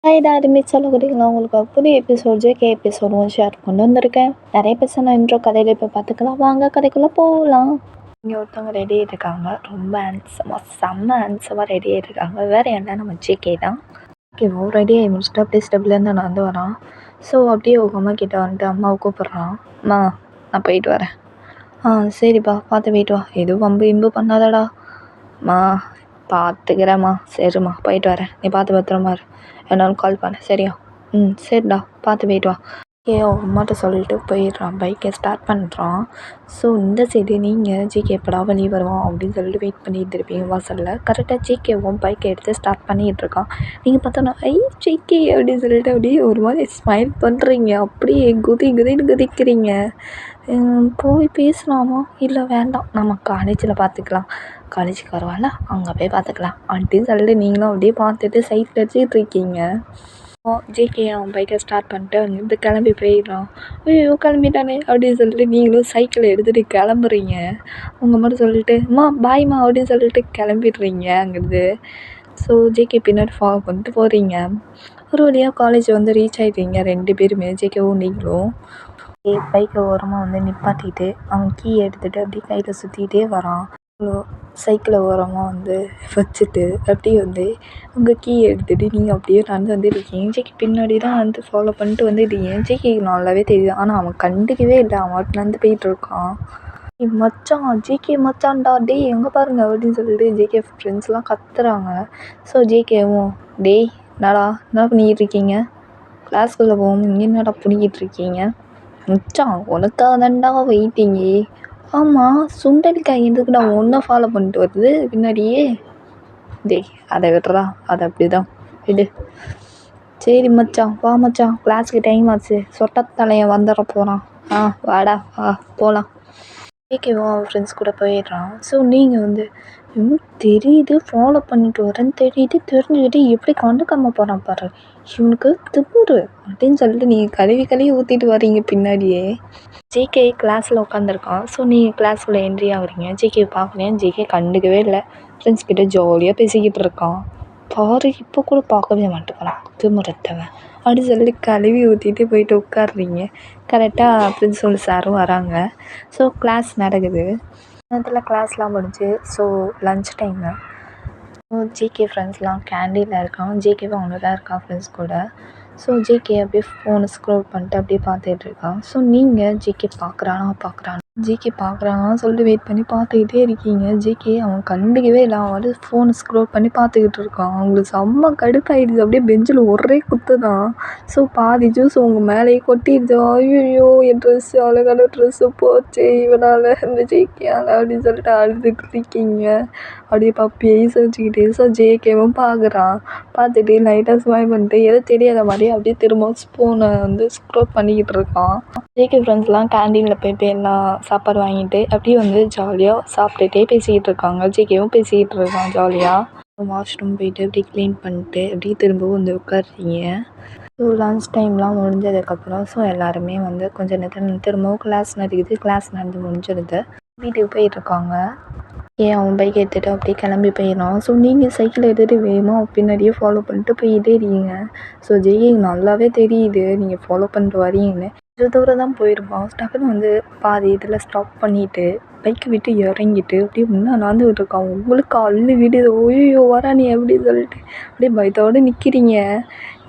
இதாருமே சொல்லக்கூடியங்களா உங்களுக்கு புதிய episode JK episode one share கொண்டு வந்திருக்கேன். நிறைய பேச இன்ட்ரோ கதையில் இப்போ பார்த்துக்கலாம். வாங்க கதைக்குள்ளே போகலாம். இங்கே ஒருத்தவங்க ரெடி ஆகிருக்காங்க. ரொம்ப ஹேண்ட்ஸமாக செம்ம ஹேண்ட்ஸமாக ரெடி ஆகிருக்காங்க. வேறு என்ன நம்ம ஜேகே தான். ஓகேவோ ரெடி ஆகி முடிச்சுட்டு அப்படியே ஸ்டெப்லேருந்து நடந்து வரான். ஸோ அப்படியே உங்கள் அம்மா கிட்டே வந்துட்டு அம்மாவை கூப்பிட்றான். அம்மா நான் போயிட்டு வரேன். சரிப்பா பார்த்து போயிட்டு வா. எதுவும் வம்பு இம்பு பண்ணாதடா. மா பார்த்துக்கிறேம்மா. சரிம்மா போயிட்டு வரேன். நீ பார்த்து பத்திரமா இரு. என்னாலும் கால் பண்ண சரியா? சரிடா பார்த்து போயிட்டு வா. அவங்க அம்மாட்ட சொல்லிட்டு போயிடுறான். பைக்கை ஸ்டார்ட் பண்ணுறான். ஸோ இந்த சைடு நீங்கள் ஜிகே எப்படா வெளியே வருவான் அப்படின்னு சொல்லிட்டு வெயிட் பண்ணிட்டு இருப்பீங்க வாசலில். கரெக்டாக ஜிகேவும் பைக்கை எடுத்து ஸ்டார்ட் பண்ணிகிட்டு இருக்கான். நீங்கள் பார்த்தோன்னா ஜிகே அப்படின்னு சொல்லிட்டு அப்படியே ஒரு மாதிரி ஸ்மைல் பண்ணுறீங்க. அப்படியே குதின்னு குதிக்கிறீங்க. போய் பேசலாமா? இல்லை வேண்டாம், நம்ம காலேஜில் பார்த்துக்கலாம். காலேஜுக்கு வருவான்ல அங்கே போய் பார்த்துக்கலாம் அப்படின்னு சொல்லிட்டு நீங்களும் அப்படியே பார்த்துட்டு சைட்டில் வச்சுக்கிட்டு இருக்கீங்க. ஜேகே அவன் பைக்கை ஸ்டார்ட் பண்ணிட்டு அங்கேருந்து கிளம்பி போயிடுறான். ஐயோ கிளம்பிட்டானே அப்படின்னு சொல்லிட்டு நீங்களும் சைக்கிளை எடுத்துகிட்டு கிளம்புறீங்க. உங்கள் மட்டும் சொல்லிட்டு அம்மா பாய்மா அப்படின்னு சொல்லிட்டு கிளம்பிடுறீங்க அங்கேருந்து. ஸோ ஜேகே பின்னாடி ஃபாலோ பண்ணிட்டு போகிறீங்க. ஒரு வழியாக காலேஜ் வந்து ரீச் ஆகிட்டீங்க 2 பேருமே, ஜேகேவும் நீங்களும். பைக்கை ஓரமாக வந்து நிப்பாட்டிட்டு அவன் கீ எடுத்துகிட்டு அப்படியே கையில் சுற்றிக்கிட்டே வரான். சைக்கிளை ஓரமாக வந்து வச்சுட்டு அப்படியே வந்து உங்கள் கீ எடுத்துகிட்டு நீங்கள் அப்படியே நடந்து வந்துருக்கீங்க. ஜேகே பின்னாடி தான் வந்து ஃபாலோ பண்ணிட்டு வந்துட்டீங்க. ஜேகே நல்லாவே தெரியுது. ஆனால் அவன் கண்டுக்கவே இல்லை. அவன் நடந்து போயிட்டுருக்கான். மச்சான் ஜேகே மச்சான்டா டேய் எங்கே பாருங்க அப்படின்னு சொல்லிட்டு ஜேகே ஃப்ரெண்ட்ஸ்லாம் கத்துறாங்க. ஸோ ஜேகேவும் டேய் என்னடா என்ன பண்ணிக்கிட்டு இருக்கீங்க? கிளாஸ்குள்ளே போகும் இங்கே என்னடா பிடிக்கிட்டு இருக்கீங்க? மச்சான் உனக்காக தான்டா வெயிட்டிங்கு. ஆமாம் சுண்டலிக்காய் எதுக்குடா ஒன்றை ஃபாலோ பண்ணிட்டு வருது பின்னாடியே? டேய் அதை விட்றா, அது அப்படி தான் விடு. சரி மச்சான் வா மச்சான், கிளாஸுக்கு டைம் ஆச்சு. சொட்டத்தலையை வந்துட போகிறான். வாடா வா போகலாம். ஓகேவா அவன் ஃப்ரெண்ட்ஸ் கூட போயிடுறான். ஸோ நீங்கள் வந்து தெரியுது ஃபாலோ பண்ணிட்டு வரேன்னு தெரியுது, தெரிஞ்சுக்கிட்டு எப்படி கண்டுக்காமல் போகிறான் பாரு, இவனுக்கு திமிரு அப்படின்னு சொல்லிட்டு நீங்கள் கழுவி ஊற்றிட்டு வரீங்க பின்னாடியே. ஜேகே கிளாஸில் உட்காந்துருக்கான். ஸோ நீங்கள் கிளாஸுக்குள்ளே என்ட்ரி ஆகுறீங்க. ஜேகே பார்க்குறேன். ஜேகே கண்டுக்கவே இல்லை. ஃப்ரெண்ட்ஸ் கிட்டே ஜாலியாக பேசிக்கிட்டு இருக்கான். பாரு இப்போ கூட பார்க்கவே மாட்டேங்கிறான் திமிரத்தவன் அப்படின்னு சொல்லிட்டு கழுவி ஊற்றிட்டு போயிட்டு உட்காடுறீங்க. கரெக்டாக பிரின்சிபல் சாரும் வராங்க. ஸோ கிளாஸ் நடக்குது. நேரத்தில் கிளாஸ்லாம் முடிஞ்சு ஸோ லன்ச் டைமு. ஜேகே ஃப்ரெண்ட்ஸ்லாம் கேண்டீனில் இருக்கான். ஜேகேவும் அவங்க தான் இருக்கான் ஃப்ரெண்ட்ஸ் கூட. ஸோ ஜேகே அப்படியே ஃபோனை ஸ்க்ரோல் பண்ணிட்டு அப்படியே பார்த்துட்டு இருக்கான். ஸோ நீங்கள் ஜேகே பார்க்குறானான்னு சொல்லிட்டு வெயிட் பண்ணி பார்த்துக்கிட்டே இருக்கீங்க. ஜேகே அவன் கண்டுக்கவே இல்லை. அவன் வந்து ஃபோனை ஸ்க்ரோல் பண்ணி பார்த்துக்கிட்டு இருக்கான். அவங்களுக்கு செம்ம கடுப்பாயிடுச்சு. அப்படியே பெஞ்சில் ஒரே குத்து தான். ஸோ பாதி ஜூஸ் உங்கள் மேலேயே கொட்டிடுச்சு. ஐயோ என் ட்ரெஸ்ஸு அழகான ட்ரெஸ்ஸு போச்சு இவனால் இந்த ஜேகேயால் அப்படின்னு சொல்லிட்டு அழுதுட்டு இருக்கீங்க. அப்படியே பப்பியை வச்சுக்கிட்டே. ஸோ ஜேகேவும் பார்க்குறான். பார்த்துட்டு லைட்டாக ஸ்மைல் பண்ணிட்டு எதோ தெரியாத மாதிரி அப்படியே திரும்ப ஸ்பூனை வந்து ஸ்க்ரோல் பண்ணிக்கிட்டு இருக்கான். ஜேகே ஃப்ரெண்ட்ஸ்லாம் கேண்டீனில் போய்ட்டு எல்லாம் சாப்பாடு வாங்கிட்டு அப்படியே வந்து ஜாலியாக சாப்பிட்டுட்டே பேசிக்கிட்டு இருக்காங்க. ஜேகேவும் பேசிக்கிட்டு இருக்கான் ஜாலியாக. வாஷ்ரூம் போயிட்டு அப்படியே க்ளீன் பண்ணிட்டு அப்படியே திரும்பவும் வந்து உட்காடுறீங்க. ஸோ லன்ச் டைம்லாம் முடிஞ்சதுக்கப்புறம் ஸோ எல்லாருமே வந்து கொஞ்சம் நேரத்தில் திரும்பவும் கிளாஸ் நடக்குது. கிளாஸ் நடந்து முடிஞ்சிடுது. வீட்டுக்கு போயிட்டுருக்காங்க. அவன் பைக் எடுத்துகிட்டு அப்படியே கிளம்பி போயிடறான். ஸோ நீங்கள் சைக்கிள் எடுத்துகிட்டு வேகமாக பின்னாடியே ஃபாலோ பண்ணிட்டு போயிட்டே இருக்கீங்க. ஸோ ஜேகே நல்லாவே தெரியுது நீங்கள் ஃபாலோ பண்ணிட்டு வரீங்கன்னு. கொஞ்சம் தூரம் தான் போயிருப்பான். டக்குன்னு வந்து பாதி இதில் ஸ்டாப் பண்ணிவிட்டு பைக்கை விட்டு இறங்கிட்டு அப்படியே முன்னே நடந்துகிட்டு இருக்கான். உங்களுக்கு அள்ளு விடுது. ஓய்யோ வரா நீ அப்படின்னு சொல்லிட்டு அப்படியே பயத்தோடு நிற்கிறீங்க.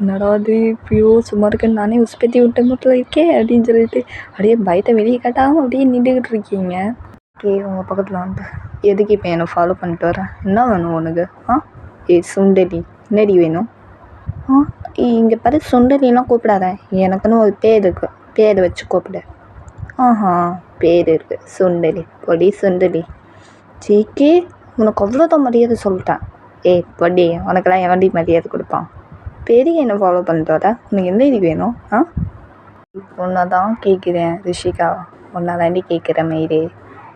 என்னடா அது இப்படியோ சும்மா இருக்குன்னு நானே உசுப்பேத்தி விட்ட மட்டும் இருக்கேன் அப்படின்னு சொல்லிட்டு அப்படியே பயத்தை வெளியே காட்டாமல் அப்படியே நின்றுக்கிட்டு இருக்கீங்க. உங்கள் பக்கத்தில் வந்துட்டு எதுக்கு இப்போ என்னை ஃபாலோ பண்ணிட்டு வரேன்? என்ன வேணும் உனக்கு? சுண்டலி என்னடி வேணும்? இங்கே பாரு சுண்டலிலாம் கூப்பிடாத. எனக்குன்னு ஒரு பேர் இருக்குது. பேர் வச்சு கூப்பிடு. பேர் இருக்குது சுண்டலி. பொடி சுண்டலி. ஜேகே உனக்கு அவ்வளோதான் மரியாதை சொல்லிட்டேன். பொடி உனக்கெல்லாம் எவன்டி மரியாதை கொடுப்பான்? பெரிய என்னை ஃபாலோ பண்ணிட்டு வர உனக்கு என்ன இது வேணும்? ஒன்றா தான் கேட்குறேன் ரிஷிகா. ஒன்றா தாண்டி கேட்குறேன் மயிரே.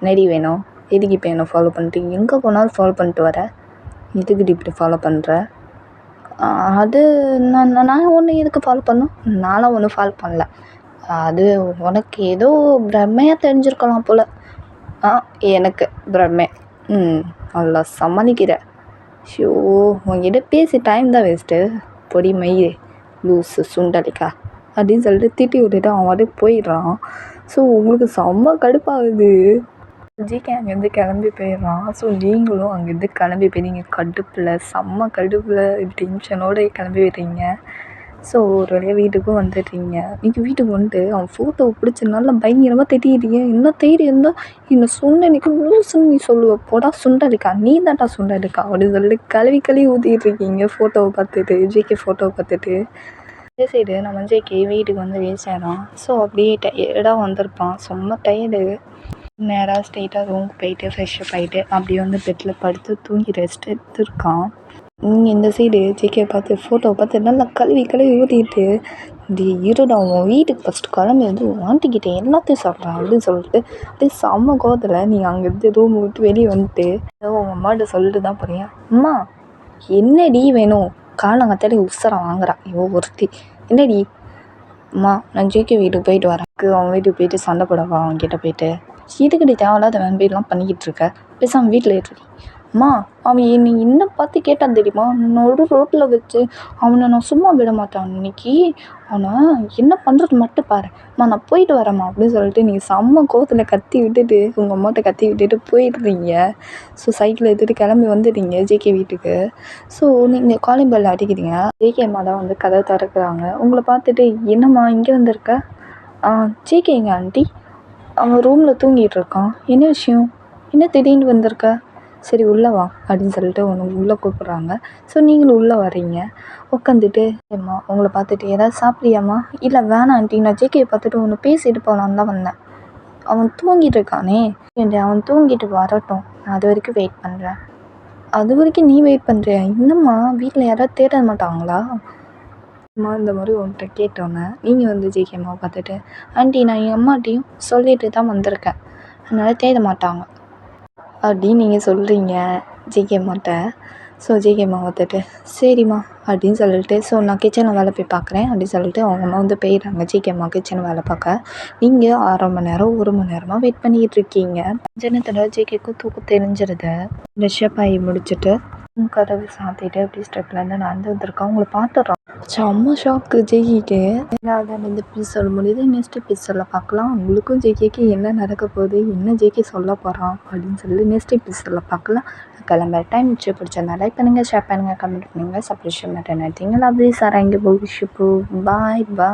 என்னடி வேணும்? எதுக்கு இப்போ என்னை ஃபாலோ பண்ணிட்டு எங்கே போனாலும் ஃபாலோ பண்ணிட்டு வர? எதுக்கிட்ட இப்படி ஃபாலோ பண்ணுற? அது நான் ஒன்று எதுக்கு ஃபாலோ பண்ணணும்? நான்லாம் ஒன்றும் ஃபாலோ பண்ணல. அது உனக்கு ஏதோ பிரம்மையாக தெரிஞ்சிருக்கலாம் போல். எனக்கு பிரம்மை. நல்லா சமாளிக்கிற. ஷோ உங்ககிட்ட பேசி டைம் தான் வேஸ்ட்டு. பொடி மயிறு லூஸு சுண்டலிக்கா அப்படின்னு சொல்லிட்டு திட்டி விட்டுட்டு அவன் வாட்டுக்கு போயிடுறான். ஸோ உங்களுக்கு செம்ம கடுப்பாகுது. ஜிகே அங்கேருந்து கிளம்பி போயிடுறான். ஸோ நீங்களும் அங்கேருந்து கிளம்பி போயிடுறீங்க கடுப்பில், செம்ம கடுப்பில் டென்ஷனோடு கிளம்பி விடுறீங்க. ஸோ ஒரு வழியாக வீட்டுக்கும் வந்துடுறீங்க. நீங்கள் வீட்டுக்கு வந்துட்டு அவன் ஃபோட்டோவை பிடிச்சி நல்லா பயங்கரமாக திட்டிக்கிறீங்க. என்ன தைரியம் இருந்தால் என்னை சுண்டலிக்கா லூசுன்னு நீ சொல்லுவ, போடா சுண்டலிக்கா நீ தான்டா சுண்டலிக்கா அப்படின்னு சொல்லிட்டு கழுவி ஊற்றிட்டு இருக்கீங்க ஃபோட்டோவை பார்த்துட்டு, ஜிகே ஃபோட்டோவை பார்த்துட்டு. இதே சைடு நம்ம ஜேகே வீட்டுக்கு வந்து ரீச் ஆகிறான். ஸோ அப்படியே டயர்டாக வந்திருப்பான், செம்ம டயர்டு. நேராக ஸ்ட்ரெயிட்டாக ரூமுக்கு போயிட்டு ஃப்ரெஷ்ஷப் ஆகிட்டு அப்படியே வந்து பெட்டில் படுத்து தூங்கி ரெஸ்ட் எடுத்துருக்கான். நீங்கள் இந்த சைடு ஜேகே பார்த்து ஃபோட்டோவை பார்த்து நல்லா கழுவி ஊற்றிட்டு, இந்த இருடா உன் வீட்டுக்கு ஃபஸ்ட்டு கிளம்பி வந்து ஆண்டிக்கிட்டே எல்லாத்தையும் சொல்கிறான் அப்படின்னு சொல்லிட்டு அப்படியே செம்ம கோவத்தில் நீங்கள் அங்கேருந்து ரூம் விட்டு வெளியே வந்துட்டு உங்கள் அம்மாட்ட சொல்லிட்டு தான் போகிறீங்க. அம்மா என்னடி வேணும், காலங்கத்தாடி உசரை வாங்குறா இவ ஒருத்தி, என்னடி அம்மா நான் ஜேகே வீட்டுக்கு போயிட்டு வரேன், அவன் வீட்டுக்கு போயிட்டு சண்டை போடவா அவன்கிட்ட போயிட்டு, எதுக்கடி தேவையில்லாத வேம்பையெல்லாம் பண்ணிக்கிட்டு இருக்க, பேசாமல் வீட்டில் ஏற்றி. அம்மா அவன் என்னை என்ன பார்த்து கேட்டான் தெரியுமா, நடு ரோட்டில் வச்சு அவனை நான் சும்மா விட மாட்டான், இன்னைக்கு அவனை என்ன பண்ணுறது மட்டும் பாரு, அம்மா நான் போயிட்டு வரேம்மா அப்படின்னு சொல்லிட்டு நீங்கள் செம்ம கோவத்தில் கத்தி விட்டுட்டு உங்கள் அம்மாட்ட கத்தி விட்டுட்டு போயிடுறீங்க. ஸோ சைக்கிள் எடுத்துகிட்டு கிளம்பி வந்துடுறீங்க ஜேகே வீட்டுக்கு. ஸோ நீங்கள் காலிங் பெல் அடிக்கிறீங்க. ஜேகே அம்மா தான் வந்து கதை திறக்கிறாங்க. உங்களை பார்த்துட்டு என்னம்மா இங்கே வந்திருக்க, ஜேகே எங்க ஆண்டி, அவன் ரூமில் தூங்கிட்டு இருக்கான், என்ன விஷயம், என்ன திடீர்னு வந்திருக்க, சரி உள்ளே வா அப்படின்னு சொல்லிட்டு ஒன்று உள்ளே கூப்பிட்றாங்க. ஸோ நீங்களும் உள்ளே வர்றீங்க. உட்காந்துட்டு அம்மா உங்களை பார்த்துட்டு ஏதாவது சாப்பிட்றியாம்மா, இல்லை வேணாம் ஆண்டி நான் ஜேகேயை பார்த்துட்டு ஒன்று பேசிட்டு போகலான்னு தான் வந்தேன், அவன் தூங்கிட்டு இருக்கானே, அவன் தூங்கிட்டு வரட்டும், நான் அது வரைக்கும் வெயிட் பண்ணுறேன். அது வரைக்கும் நீ வெயிட் பண்ணுறியா, இன்னம்மா வீட்டில் யாராவது தேட மாட்டாங்களா, அம்மா இந்த மாதிரி உன்கிட்ட கேட்டோன்னே நீங்கள் வந்து ஜேகே அம்மாவை பார்த்துட்டு ஆண்டி நான் என் அம்மாட்டையும் சொல்லிட்டு தான் வந்திருக்கேன், அதனால் தேட மாட்டாங்க அப்படின்னு நீங்கள் சொல்கிறீங்க ஜேகே அம்மாட்ட. ஸோ ஜேகே அம்மா பார்த்துட்டு சரிம்மா அப்படின்னு சொல்லிட்டு ஸோ நான் கிச்சனில் வேலை போய் பார்க்குறேன் அப்படின்னு சொல்லிட்டு அவங்க அம்மா வந்து போயிடுறாங்க ஜேகே அம்மா கிச்சன் வேலை பார்க்க. நீங்கள் 1/2 மணி நேரம் 1 மணி நேரமாக வெயிட் பண்ணிக்கிட்டு இருக்கீங்க. ஜனத்தோட ஜேகேக்கும் தூக்கம் தெரிஞ்சிருது. ஃப்ரெஷ்ஷப் ஆகி முடிச்சுட்டு கதவு சாத்திட்டு அப்படி ஸ்டெப்லேருந்து நடந்து வந்திருக்கா. அவங்கள பார்த்துட்றான். செம்ம ஷாக்கு ஜேகேக்கு. அதான் இந்த எபிசோட் முடியுது. நெக்ஸ்ட் எபிசோடில் பார்க்கலாம். உங்களுக்கும் ஜேகேக்கு என்ன நடக்க போகுது, என்ன ஜேகே சொல்ல போகிறான் அப்படின்னு சொல்லி நெக்ஸ்ட் எபிசோடில் பார்க்கலாம். கிளம்புற டைம் மிச்சம் பிடிச்சிருந்தா லைக் பண்ணுங்கள், ஷேர் பண்ணுங்கள், கமெண்ட் பண்ணுங்கள், சப்ஸ்கிரைப் பண்ணுங்கள். லவ்லி சார் இங்கே பாய் பாய்.